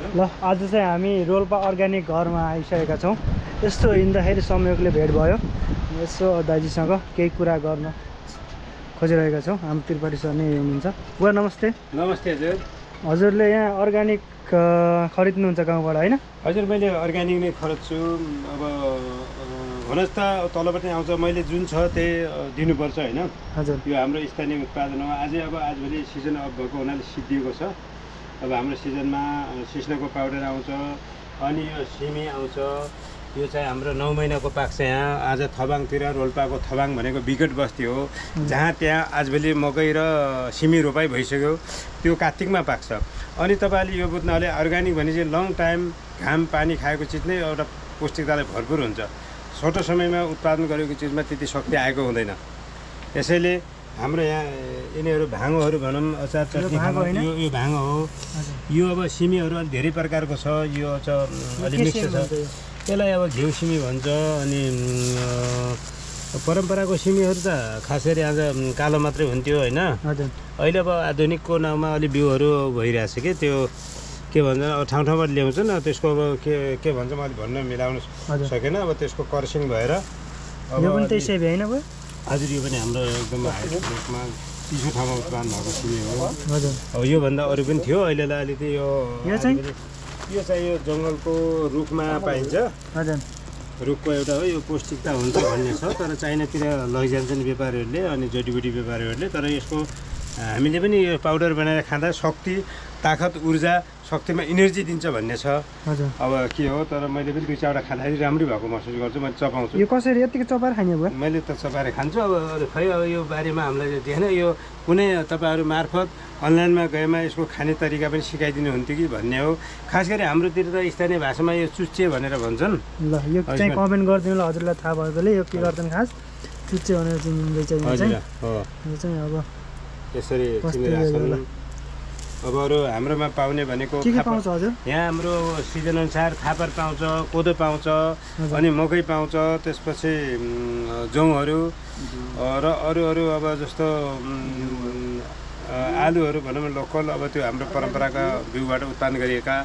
ल आज चाहिँ हामी रोल्पा अर्ग्यानिक घरमा आइसकेका छौँ। यस्तो हिँड्दाखेरि संयोगले भेट भयो। यसो दाजुसँग केही कुरा गर्न खोजिरहेका छौँ। हाम्रो त्रिपाठी सर नै हुनुहुन्छ। बुवा नमस्ते। नमस्ते हजुर। हजुरले यहाँ अर्ग्यानिक खरिद्नुहुन्छ गाउँबाट होइन? हजुर मैले अर्ग्यानिक नै खरिद्छु। अब हुनस् त तलबाट आउँछ, मैले जुन छ त्यही दिनुपर्छ होइन। हजुर यो हाम्रो स्थानीय उत्पादन हो। आजभोलि सिजन अफ भएको हुनाले सिद्धिएको छ। अब हाम्रो सिजनमा सिस्नोको पाउडर आउँछ, अनि यो सिमी आउँछ। यो चाहिँ हाम्रो 9 महिनाको पाक्छ यहाँ। आज थबाङतिर, रोल्पाको थबाङ भनेको विकट बस्ती हो, जहाँ त्यहाँ आजभोलि मकै र सिमी रोपाइ भइसक्यो। त्यो कात्तिकमा पाक्छ। अनि तपाईँले यो बुझ्नाले अर्ग्यानिक भने चाहिँ लङ टाइम घाम पानी खाएको चिज नै एउटा पौष्टिकताले भरपुर हुन्छ। छोटो समयमा उत्पादन गरेको चिजमा त्यति शक्ति आएको हुँदैन। यसैले हाम्रो यहाँ यिनीहरू भाँगोहरू भनौँ, अचार चटनी यो भाँगो हो। यो अब सिमीहरू अलिक धेरै प्रकारको छ। यो छ अलिक मिक्स छ। त्यसलाई अब घिउ सिमी भन्छ। अनि परम्पराको सिमीहरू त खास गरी आज कालो मात्रै हुन्थ्यो होइन। अहिले अब आधुनिकको नाउँमा अलिक बिउहरू भइरहेछ कि त्यो के भन्छ, अब ठाउँ ठाउँबाट ल्याउँछन्। त्यसको अब के भन्छ मैले भन्न मिलाउन सकेन। अब त्यसको कर्सिङ भएर हजुर यो पनि हाम्रो एकदम हाई रेटमा चिसो ठाउँमा उत्पादन भएको सिमी हो। अब योभन्दा अरू पनि थियो। अहिलेलाई अलिकति यो चाहिँ यो जङ्गलको रुखमा पाइन्छ। रुखको एउटा हो, यो पौष्टिकता हुन्छ भन्ने छ। तर चाइनातिर लैजान्छन् व्यापारीहरूले अनि जडीबुटी व्यापारीहरूले। तर यसको हामीले पनि यो पाउडर बनाएर खाँदा शक्ति, ताकत, ऊर्जा, शक्तिमा इनर्जी दिन्छ भन्ने छ। अब के हो, तर मैले पनि 2-4वटा खाँदाखेरि राम्रै भएको महसुस गर्छु। मैले चपाउँछु। यो कसरी यतिको चपाएर खाने भयो? मैले त चपाएर खान्छु। अब खै अब यो बारेमा हामीलाई देखेन। यो कुनै तपाईँहरू मार्फत अनलाइनमा गएमा यसको खाने तरिका पनि सिकाइदिनु हुन्थ्यो कि भन्ने हो। खास गरी हाम्रोतिर त स्थानीय भाषामा यो चुच्चे भनेर भन्छन्। ल यो चाहिँ कमेन्ट गरिदिनु ल, हजुरलाई थाहा भएकोले यो के गर्छन् खास चुच्चे भनेर चिन्नुहुन्छ चाहिँ हो। यो चाहिँ अब यसरी चिनिरहेछन्। अब अरू हाम्रोमा पाउने भनेको के पाउँछ हजुर? यहाँ हाम्रो सिजन अनुसार फापर पाउँछ, कोदो पाउँछ, अनि मकै पाउँछ। त्यसपछि जौहरू र अरू अब जस्तो आलुहरू भनौँ लोकल, अब त्यो हाम्रो परम्पराका बिउबाट उत्पादन गरिएका।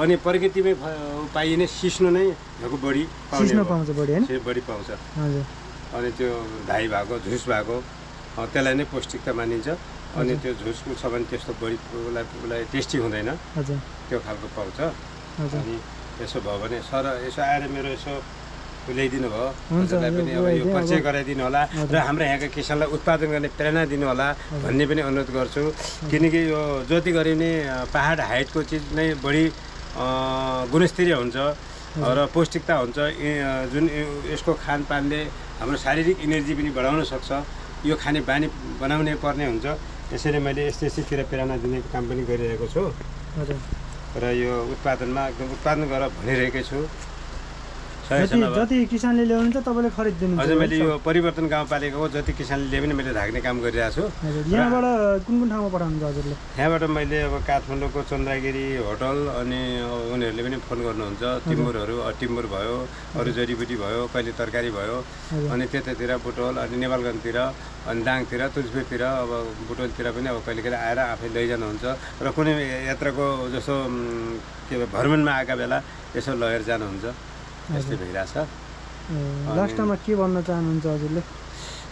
अनि प्रकृतिमै पाइने सिस्नो नै बढी पाउँछ बढी पाउँछ। अनि त्यो धाई भएको, झुस भएको, त्यसलाई नै पौष्टिकता मानिन्छ। अनि त्यो झुसको छ भने त्यस्तो बढीलाई टेस्टी हुँदैन, त्यो खालको पाउँछ। अनि यसो भयो भने सर यसो आएर मेरो यसो ल्याइदिनु भयो, हजुरलाई पनि अब यो परिचय गराइदिनु होला र हाम्रो यहाँका किसानलाई उत्पादन गर्ने प्रेरणा दिनु होला भन्ने पनि अनुरोध गर्छु। किनकि यो जति गरे पनि पहाड हाइटको चिज नै बढी गुणस्तरीय हुन्छ र पौष्टिकता हुन्छ। जुन यसको खानपानले हाम्रो शारीरिक इनर्जी पनि बढाउन सक्छ। यो खाने बानी बनाउने पर्ने हुन्छ। यसैले मैले यस्तैतिर प्रेरणा दिने काम पनि गरिरहेको छु र यो उत्पादनमा एकदम उत्पादन गर भनिरहेकै छु। जति किसानले ल्याउनुहुन्छ तपाईँले खरिदिनु? हजुर, मैले यो परिवर्तन गाउँपालिकाको जति किसानले ल्याए पनि मैले राख्ने काम गरिरहेको छु। यहाँबाट कुन कुन ठाउँमा पठाउनुहुन्छ हजुरले? यहाँबाट मैले अब काठमाडौँको चन्द्रगिरी होटल, अनि उनीहरूले पनि फोन गर्नुहुन्छ। टिम्बुर भयो, अरू जडीबुटी भयो, कहिले तरकारी भयो, अनि त्यतातिर बुटोल, अनि नेपालगञ्जतिर, अनि दाङतिर, तुलसीपुरतिर, अब बुटोलतिर पनि अब कहिले कहिले आएर आफै लैजानुहुन्छ। र कुनै यात्राको जस्तो के भ्रमणमा आएका बेला यसो लगेर जानुहुन्छ। यस्तै भइरहेछ। लास्टमा के भन्न चाहनुहुन्छ हजुरले?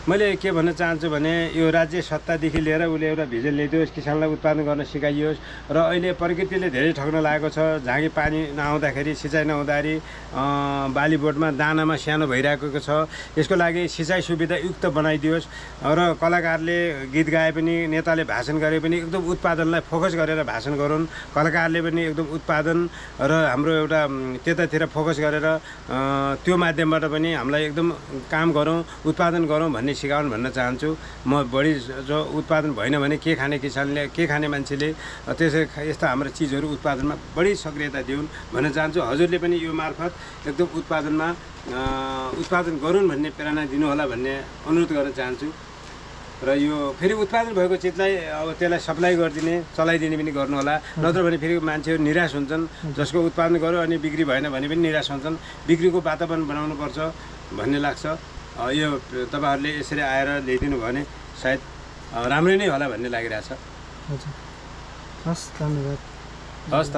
मैले के भन्न चाहन्छु भने यो राज्य सत्तादेखि लिएर उसले एउटा भिजन ल्याइदियोस्, किसानलाई उत्पादन गर्न सिकाइयोस्। र अहिले प्रकृतिले धेरै ठग्न लागेको छ। झाँकी पानी नआउँदाखेरि, सिँचाइ नहुँदाखेरि बाली बोटमा दानामा सानो भइरहेको छ। यसको लागि सिँचाइ सुविधा युक्त बनाइदियोस्। र कलाकारले गीत गाए पनि, नेताले भाषण गरे पनि एकदम उत्पादनलाई फोकस गरेर भाषण गरून्। कलाकारले पनि एकदम उत्पादन र हाम्रो एउटा त्यतातिर फोकस गरेर त्यो माध्यमबाट पनि हामीलाई एकदम काम गरौँ, उत्पादन गरौँ भन्ने सिकाउनु भन्न चाहन्छु। म बढी जो उत्पादन भएन भने के खाने किसानले, के खाने मान्छेले त्यसै यस्ता हाम्रो चिजहरू उत्पादनमा बढी सक्रियता दिउन् भन्न चाहन्छु। हजुरले पनि यो मार्फत एकदम उत्पादन गरून् भन्ने प्रेरणा दिनु होला भन्ने अनुरोध गर्न चाहन्छु। र यो फेरि उत्पादन भएको चिजलाई अब त्यसलाई सप्लाई गरिदिने, चलाइदिने पनि गर्नु होला। नत्र भने फेरि मान्छेहरू निराश हुन्छन्। जसको उत्पादन गर्यो अनि बिक्री भएन भने पनि निराश हुन्छन्। बिक्रीको वातावरण बनाउनुपर्छ भन्ने लाग्छ। यो तपाईँहरूले यसरी आएर ल्याइदिनु भयो भने सायद राम्रै नै होला भन्ने लागिरहेछ। हजुर, हस्, धन्यवाद। हस् त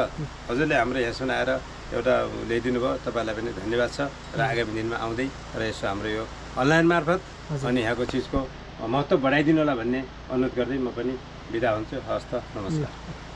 हजुरले हाम्रो यहाँ सुनाएर एउटा ल्याइदिनु भयो तपाईँलाई पनि धन्यवाद छ र आगामी दिनमा आउँदै र यसो हाम्रो यो अनलाइन मार्फत अनि यहाँको चिजको महत्त्व बढाइदिनु होला भन्ने अनुरोध गर्दै म पनि बिदा हुन्छु हस् त नमस्कार